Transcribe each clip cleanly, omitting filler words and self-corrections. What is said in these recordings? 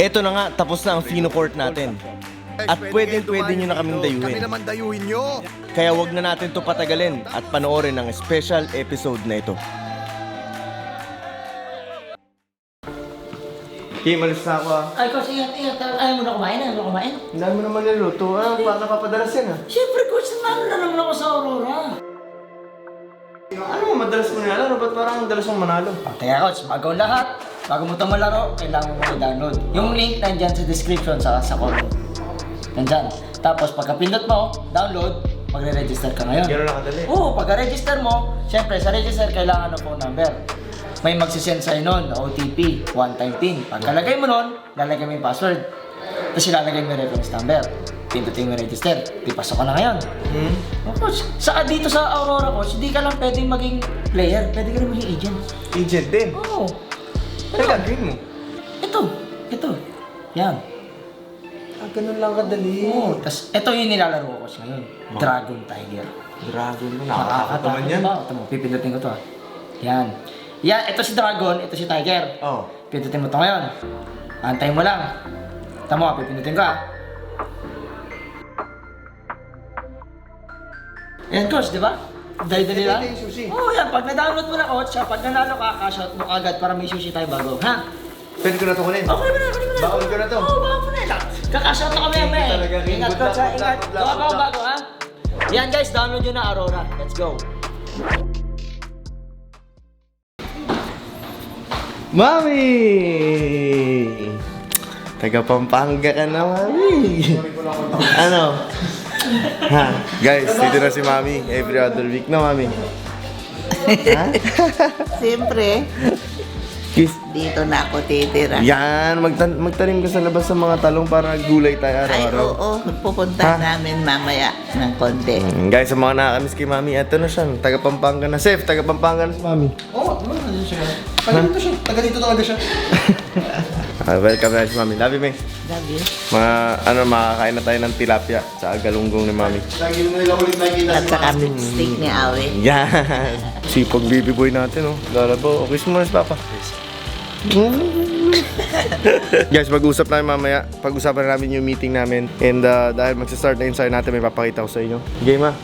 Eto na nga, tapos na ang Fino Court natin. At pwede nyo na kaming dayuhin. Kami naman dayuhin nyo. Kaya wag na natin to patagalin at panoorin ang special episode na ito. Kim, alis na ako ah. Ay, coach, ingat. Ayaw mo na kumain? Ayaw mo na kumain? Hindi mo naman niluto. Napapadalas yan ah. Siyempre, coach, naman na naman ako sa Aurora. Ano mo, madalas mo nilalaro? Ba't parang madalas mong manalo? Kaya, coach, bago ang lahat, bago mo ito malaro, kailangan mo i-download. Yung link nandyan sa description sa comment. Nandyan. Tapos, pagka-pindot mo, download, magre-register ka ngayon. Gano'n lang kadali? Oo, pagka-register mo, siyempre, sa register, kailangan ng phone number. May magsisend sa'yo nun, OTP, one-time PIN. Pagkalagay mo nun, lalagay mo yung password. Tapos ilalagay mo yung reference number. Pindutin mo yung register. Ipasok ka na ngayon. Oh, coach, dito sa Aurora, coach, hindi ka lang pwedeng maging player. Pwede ka rin maging agent. Agent din? Oo. Ano gagawin mo? Ito. Yan. Ganun lang kadali. Oo. Tapos ito yung nilalaro ko, coach, ngayon. Dragon Tiger. Dragon mo, nakakatakot naman yan. Ito mo, pipindutin ko to. Yan. Yan, ito si Dragon, ito si Tiger. Oo. Pindutin mo ito ngayon. Antayin mo lang. Tama, pipindutin ka. Yan, coach, di ba? Dali-dali lang. Ito yung sushi. Oo, yan. Pag na-download mo na, coach, pag nanalo ka, cash out mo agad para may sushi tayo bago. Ha? Pwede ko na ito kunin. Okay mo na. Bawal ko na to. Oo, bawal mo na. Kakash out na kami, Hindi may. talaga. Ingat, Good coach, ha? luck, Ingat. good luck, Gawa good luck. bago, ha? Yan, guys, download yun na Aurora. Let's go. Mami! Taga Pampanga ka na, Mami. Ano? Ha? Guys, dito na si Mami. Every other week na, Mami. Ha? Siyempre, Kiss. dito na ako titira. Yan, magtanim ka sa labas sa mga talong para gulay tayo Ay, araw-araw. oo, pupunta Ha? namin mamaya ng konti. Guys, sa mga nakakamiss kay Mami, eto na siya. Taga Pampanga na. Safe, taga Pampanga na si Mami. Oo, ano siya? Taga dito siya. Taga dito talaga siya. Welcome na si Mami. Love you, May. Love you. Makakain na tayo ng tilapia sa galunggong ni Mami. At saka steak ni Awe. Yan! Sipag baby boy natin, oh. Lalabo. Okay, mo na si Papa. Guys, mag-usap tayo mamaya. Pag-usapan namin yung meeting namin. And dahil magsa-start na inside natin, may papakita ko sa inyo. Game, ha?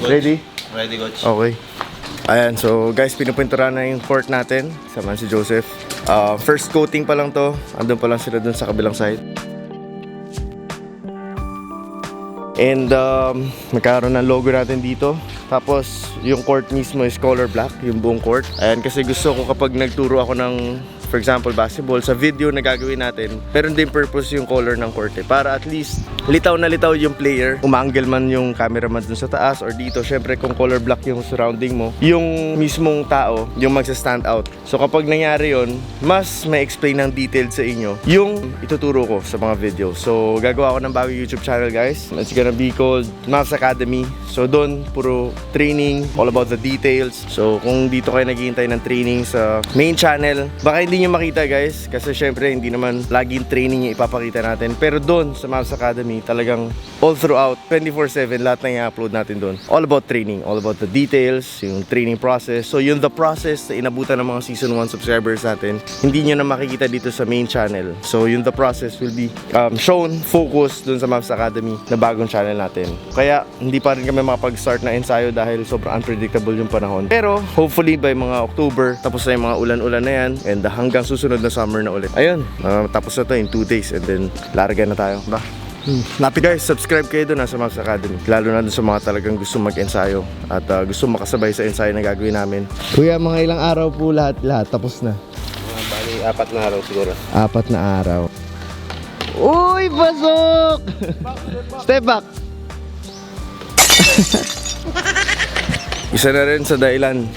Ready? Ready, coach. Okay. Ayan, so guys, pinupintura na yung court natin. Sama si Joseph. First coating pa lang to. Andun pa lang sila dun sa kabilang side. And nagkaroon ng logo natin dito. Tapos yung court mismo is color black, yung buong court. Ayan, kasi gusto ko kapag nagturo ako ng, for example, basketball, sa video na gagawin natin, meron din purpose yung color ng court eh. Para at least litaw na litaw yung player. Umaangle man yung cameraman dun sa taas or dito. Syempre kung color black yung surrounding mo, yung mismong tao, yung magsa-stand out. So kapag nangyari yon, mas may explain ng detailed sa inyo yung ituturo ko sa mga video. So gagawa ko ng bagong YouTube channel, guys. It's gonna be called Mavs Academy. So doon, puro training, all about the details. So kung dito kayo naghihintay ng training sa main channel, baka hindi nyo makita, guys. Kasi syempre hindi naman laging training yung ipapakita natin. Pero doon sa Mavs Academy, talagang all throughout, 24/7, lahat na i-upload natin doon. All about training, all about the details, yung training process. So yung the process na inabutan ng mga season 1 subscribers natin, hindi nyo na makikita dito sa main channel. So yung the process will be shown, focused doon sa Mavs Academy na bagong channel natin. Kaya hindi pa rin kami makapag-start na ensayo dahil sobrang unpredictable yung panahon. Pero hopefully by mga October, tapos na yung mga ulan-ulan na yan, and hanggang susunod na summer na ulit. Ayun, tapos na to in 2 days and then larga na tayo. Ba? Happy guys, subscribe kayo doon sa Mavs Academy. Lalo na doon sa mga talagang gusto mag-ensayo at gusto makasabay sa ensayo na gagawin namin. Kuya, mga ilang araw po lahat tapos na? Bali, 4 na araw siguro. 4 na araw. Uy, pasok! Step back! Isa na rin sa dahilan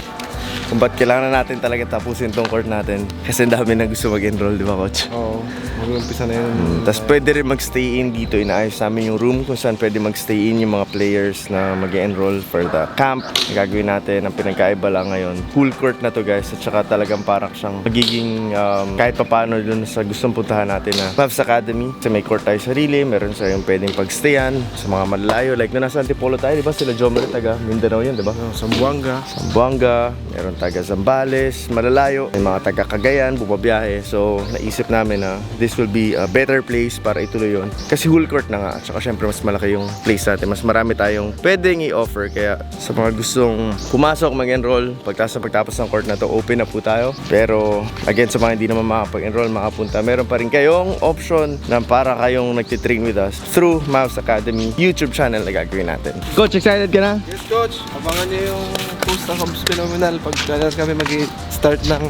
kung ba't kailangan natin talaga tapusin tong court natin. Kasi ang dami na gusto mag-enroll, di ba, coach? Oo, mag-umpisa na yun. Tapos pwede rin mag-stay in dito. Inaayos namin yung room kung saan pwede mag-stay in yung mga players na mag-enroll for the camp na gagawin natin. Ang pinagkaiba lang ngayon, full court na to, guys. At saka talagang parang siyang magiging kahit paano dun sa gustong puntahan natin na Mavs Academy. Kasi may court tayo sarili, meron sa yung pwedeng pag-stayan sa mga malalayo. Like na nasa Antipolo tayo, di ba? Sila Jomer taga Mindanao yan, di ba? Sambuanga. Sambuanga, meron taga Zambales, malalayo, may mga taga Cagayan, bumabiyahe. So, naisip namin na this will be a better place para ituloy yun. Kasi full court na nga. At saka syempre, mas malaki yung place natin. Mas marami tayong pwedeng i-offer. Kaya sa mga gustong pumasok, mag-enroll, pagtapos ng court na to, open na po tayo. Pero, again, sa mga hindi naman makapag-enroll, makapunta, meron pa rin kayong option na para kayong nagtitrain with us through Mouse Academy YouTube channel na gagawin natin. Coach, excited ka na? Yes, coach. Abangan niyo yung post ng Homes Phenomenal pag kami mag-start ng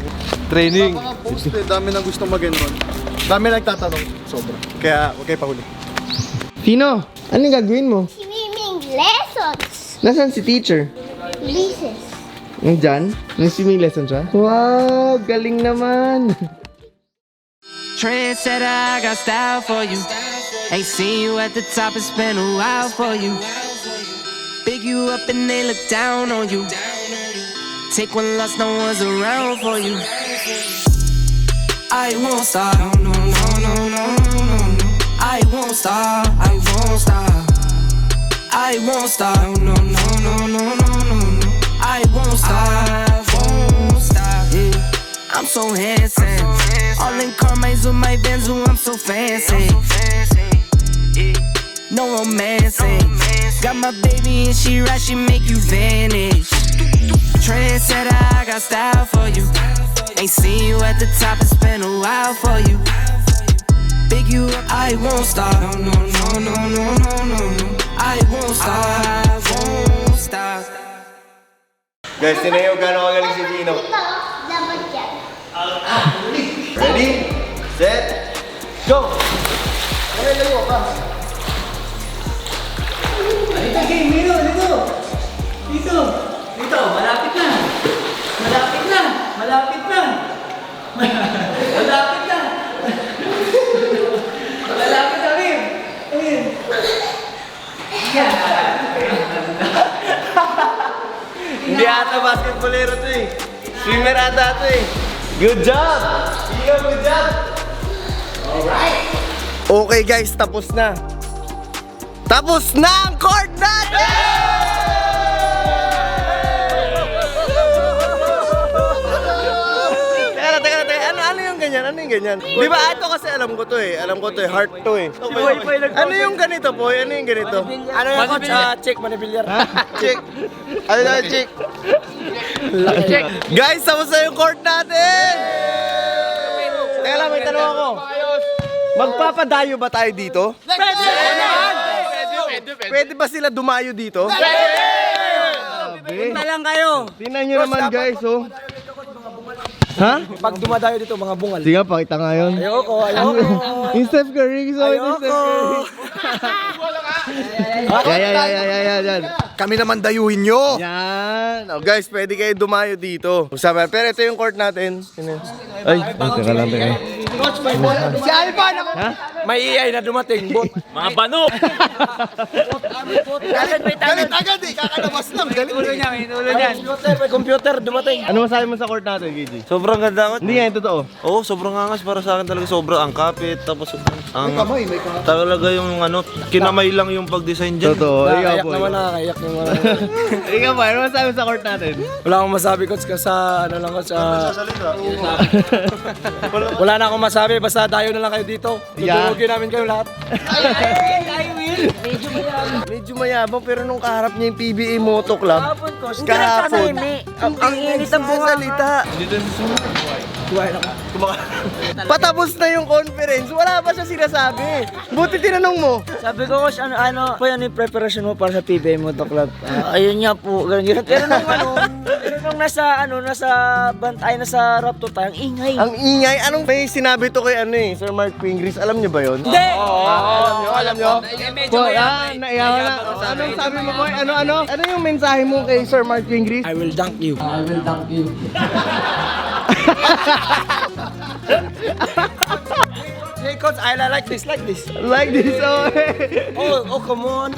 training. Napaka-post eh. Dami nang gustong mag-enroll. Dami nagtatanong. Sobra. Kaya, huwag kayo pahuli. Tino, anong gagawin mo? Swimming lessons. Nasaan si teacher? Recess. Nandyan? Nag-swimming lesson siya? Wow, galing naman! Trendsetter, I got style for you. Ain't seen you at the top, it's been a while for you. Big you up and they look down on you. Take one loss, no one's around for you. I won't stop, no, no, no, no, no, no, no. I won't stop, I won't stop. I won't stop, no, no, no, no, no, no, no. I won't stop, won't stop. Yeah. I'm so handsome. All in Carmine's with my Benzo, I'm so fancy. No romancing. Got my baby and she right, she make you vanish. Trendsetter, I got style for you. Ain't seen you at the top, it's been a while for you. Big you up, I won't stop. No, no, no, no, no, no, no. I won't stop, I won't stop. Guys, tinayo gano'ng kagaling si Tino. Dapat yan. Ready? Set? Go! Okay, layo ka. Dito, game, dito, dito. Dito. Dito, malapit na. Malapit na. Malapit na. Malapit na. Malapit na, Bim. Bim. Hindi ata basketballero to eh. Swimmer ata to eh. Good job! Tino, good job! Alright! Okay guys, tapos na. Tapos na ang court natin! Teka. Ano yung ganyan? Ano yung ganyan? Di ba ito kasi alam ko to eh. Alam ko to eh. Heart to eh. Ano yung ganito po? Ano yung ganito? Ano yung coach? Check, manibilyar. Chick. Ano na, chick? Guys, tapos na yung court natin! Teka lang, may tanong ako. Magpapadayo ba tayo dito? Pwede ba sila dumayo dito? Punta lang kayo. Tingnan nyo naman guys, oh. Ha? Pag dumadayo dito, mga bungal. Sige, pakita nga yun. Ayoko. Yung Steph Curry, gusto ko yung Steph Curry. Yan. Kami naman dayuhin nyo. Yan. Oh, guys, pwede kayo dumayo dito. Usama. Pero ito yung court natin. Ay, teka lang. Si Alban! May EI na dumating. Bot. Mga bano! Galit agad eh. Kakalabas lang. Galit eh. May computer dumating. Ano masabi mo sa court natin, KJ? Sobrang ganda nga. Hindi nga, yung totoo. Oo, sobrang angas para sa akin talaga. Sobrang ang kapit. Tapos ang talaga yung ano, kinamay lang yung pag-design dyan. Totoo. Ikaw Nakakayak po. naman, nakakayak naman. Ikaw po, ano masabi mo sa court natin? Wala akong masabi, coach, kasi ano lang, coach. Wala na akong masabi, basta dayo na lang kayo dito. Tutulogin namin kayo lahat. Medyo mayabang pero nung kaharap niya yung PBA Moto Club. Kahapon. Ang init ang salita. Patapos na yung conference, wala pa siya sinasabi. Buti tinanong mo. Sabi ko, coach, ano po yan yung preparation mo para sa PBA Moto Club? Ayun nga po, ganyan. Pero nung nasa bantay, nasa rap to tayo, ang ingay. Ang ingay, anong may sinabi to kay Sir Mark Pingris? Alam niyo ba yun? Hindi! Alam niyo? Naiyawan na. Anong sabi mo, boy? Ano yung mensahe mo kay Sir Mark Pingris? I will dunk you. I will dunk you. Hey coach, I like this. Like this, Oh, come on.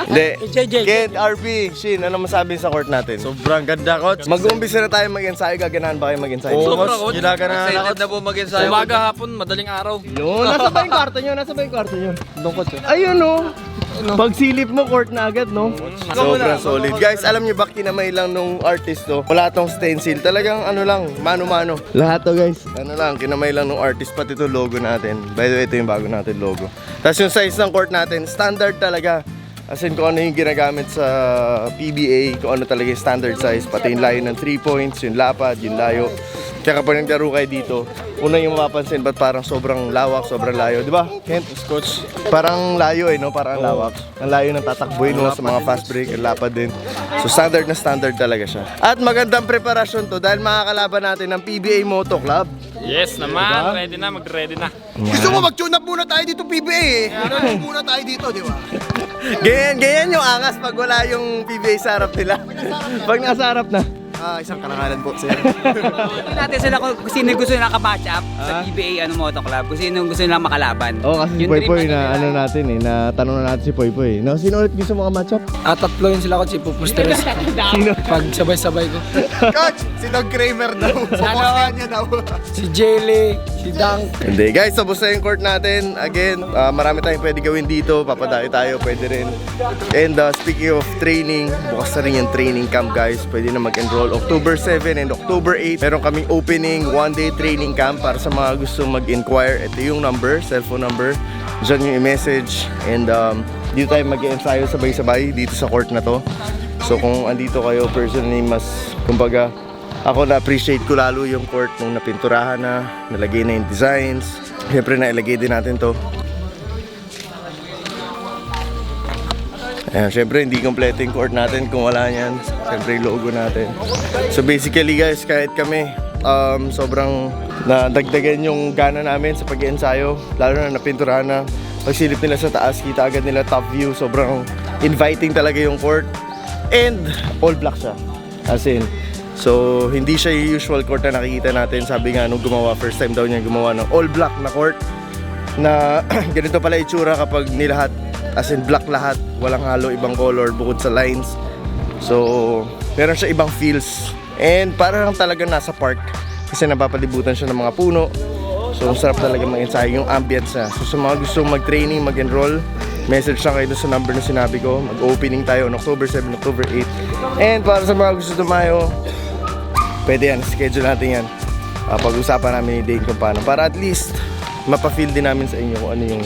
Hindi. JJ. Kid, RP, Shin, ano masabi sa court natin? Sobrang ganda, coach. Mag-uumpisa na tayo mag-ensayo. Gaganahan ba kayo mag-ensayo? Oo, coach. Ginaganahan na, coach. na po mag-ensayo. Umaga, hapon, madaling araw. Yun, nasa ba yung kwarto nyo? Doon, coach. Ayun, oh. Pag silip mo, court na agad, no? Sobrang solid. Guys, alam niyo ba, kinamay lang nung artist to. Wala tong stencil. Talagang ano lang, mano-mano. Lahat to, guys. Ano lang, kinamay lang nung artist. Pati to logo natin. By the way, ito yung bago natin logo. Tapos yung size ng court natin, standard talaga. As in, kung ano yung ginagamit sa PBA, kung ano talaga yung standard size. Pati yung layo ng 3 points, yung lapad, yung layo. Kaya kapag naglaro kayo dito, una yung mapapansin, ba't parang sobrang lawak, sobrang layo, di ba? Kent, coach, parang layo no? Parang lawak. Ang layo ng tatakbuhin mo sa mga fast break, ang lapad din. So standard na standard talaga siya. At magandang preparasyon to dahil makakalaban natin ng PBA Moto Club. Yes naman, ready na, mag-ready na. Gusto mo mag-tune up muna tayo dito PBA eh. Ano muna tayo dito, di ba? Ganyan yung angas pag wala yung PBA sa harap nila. Pag nasa harap na. Isang karangalan po, sir. Tingnan natin sila kung sino gusto nila ka-match up sa PBA Moto Club, kung sino gusto nila makalaban. Oo, kasi si Yung Poy dream na ano natin na tanong na natin si Poy. No, sino ulit gusto mo ka-match up? Tatlo yun sila ko, si Pupusteres. Sino? Pag sabay-sabay ko. Coach, si Doug Kramer daw. Sa niya daw. Si Jelly, si Dang. Hindi, guys, tapos na yung court natin. Again, marami tayong pwede gawin dito. Papadayo tayo, pwede rin. And speaking of training, bukas na rin yung training camp, guys. Pwede na mag-enroll. October 7 and October 8, meron kaming opening one-day training camp para sa mga gusto mag-inquire. Ito yung number, cellphone number. Diyan yung i-message. And dito tayo mag-ensayo sabay-sabay dito sa court na to. So kung andito kayo, personally, mas, kumbaga, ako na-appreciate ko lalo yung court nung napinturahan na, nalagay na yung designs. Siyempre nailagay din natin to. Ayan, syempre hindi kompleto yung court natin kung wala niyan. Syempre yung logo natin. So basically guys, kahit kami sobrang nadagdagan yung gana namin sa pag-iensayo. Lalo na napinturahan na. Pagsilip nila sa taas, kita agad nila top view. Sobrang inviting talaga yung court. And all black siya. As in, so hindi siya yung usual court na nakikita natin. Sabi nga nung gumawa, first time daw niya gumawa ng all black na court. Na ganito pala itsura kapag nilahat. As in black lahat, walang halo ibang color bukod sa lines. So, meron siya ibang feels. And parang talaga nasa park kasi napapalibutan siya ng mga puno. So, sarap talaga mag-ensayo yung ambience na. So, sa mga gustong mag-training, mag-enroll, message lang kayo sa number na sinabi ko. Mag-opening tayo on October 7, October 8. And para sa mga gusto tumayo, pwede yan, schedule natin yan. Pag-usapan namin ni Dane kung paano. Para at least, mapa-feel din namin sa inyo kung ano yung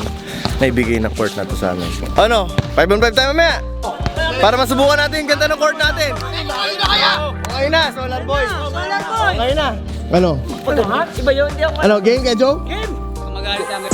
naibigay ng court na to sa amin. Ano? 5-on-5 tayo mamaya! Para masubukan natin yung ganda ng court natin! Okay na, Solar Boy! Okay na! Ano? Iba yun, hindi ako Ano, game ka, Joe? magalit namin.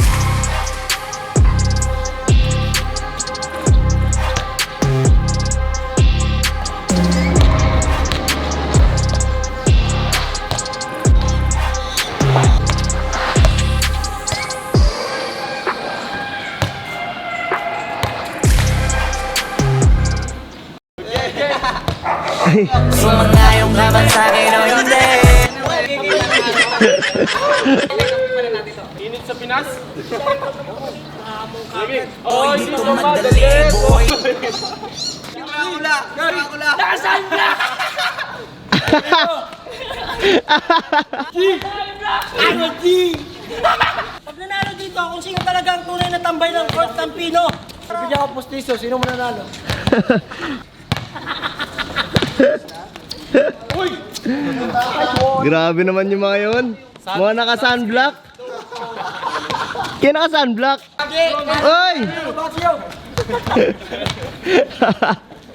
Sumangayong ka ba sa'kin o hindi? Init sa Pinas? Boy, dito madali, boy. Nasaan na? Ano, G? Pag nanalo dito, kung sino talaga ang tunay na tambay ng court ng Pino. Bigyan ko postiso, sino mo nanalo? Grabe naman yung mga yun. Mga naka-sunblock. Kaya naka-sunblock. Oy!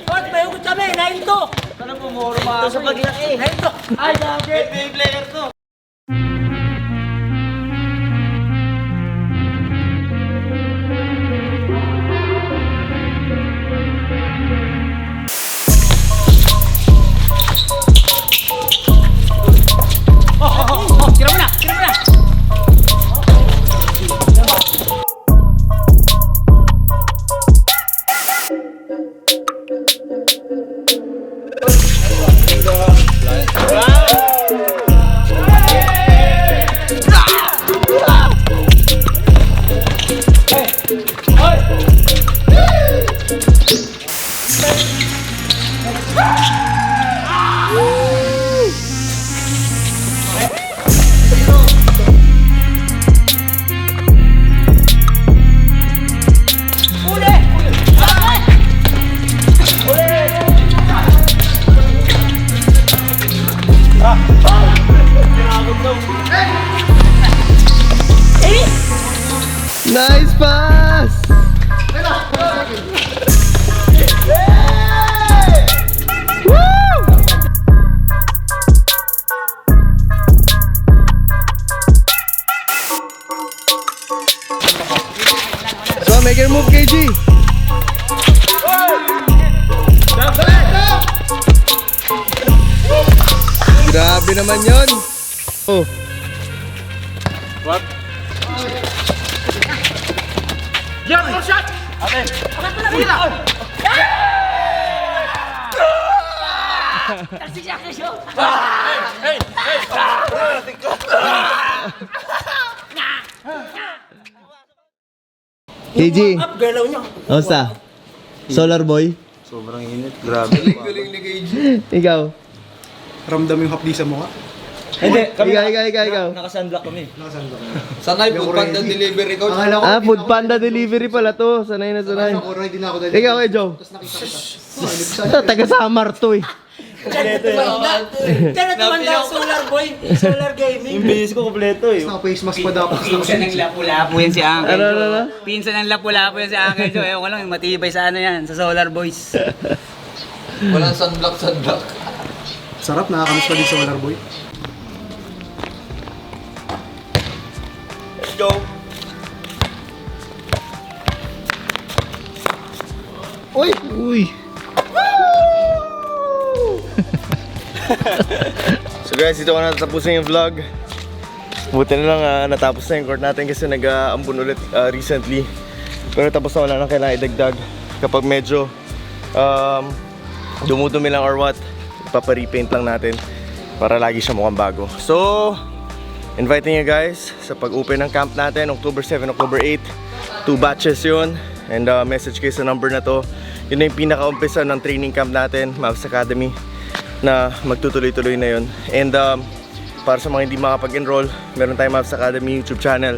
Court, may hugot kami, 9-2. Ano po, moro ba? Ito sa paglaki. 9-2. Ay, grabe. May player to. Tira mo na! Tira mo na! Nice pass! So, make your move, KG! Grabe naman yon. Oh. KG, kamusta? Solar boy? Sobrang init, grabe. Ikaw? Ramdam yung hapdi sa mukha. Ikaw. Naka-sunblock kami. Sanay po panda delivery ko. Akala ko, Ah, food panda delivery pala to. Sanay na sanay. ako hindi na ako dahil. Ikaw kay Joe. Ito, taga Samar to eh. Kaya tumanda Solar Boy. Solar Gaming. Yung base ko kompleto eh. Naka-face mask pa dapat. Pinsan ng Lapu-Lapu yan si Uncle Ano? Joe. Pinsan ng Lapu-Lapu yan si Uncle Joe. Ewan ko lang, matibay sa ano yan, sa Solar Boys. Walang sunblock. Sarap, nakakamiss pa din sa Solar Boy. Let's go. Uy. So guys, dito ko na tapusin yung vlog. Buti na lang natapos na yung court natin kasi nag-aambon ulit recently. Pero tapos na, wala nang kailangan idagdag. Kapag medyo dumudumi lang or what, ipapa-repaint lang natin para lagi siya mukhang bago. So, inviting you guys sa pag-open ng camp natin, October 7, October 8. 2 batches yun. And message kayo sa number na to. Yun na yung pinaka-umpisa ng training camp natin, Mavs Academy, na magtutuloy-tuloy na yun. And para sa mga hindi makapag-enroll, meron tayong Mavs Academy YouTube channel.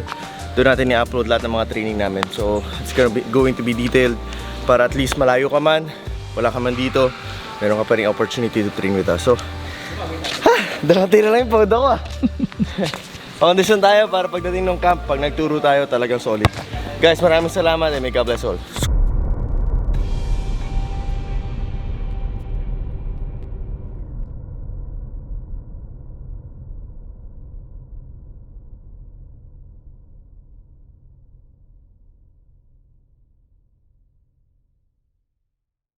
Doon natin i-upload lahat ng mga training namin. So, it's going to be detailed para at least malayo ka man, wala ka man dito, meron ka pa rin opportunity to train with us. So, dati na lang yung pod ako Foundation tayo para pagdating ng camp, pag nagturo tayo, talagang solid. Guys, maraming salamat and may God bless all.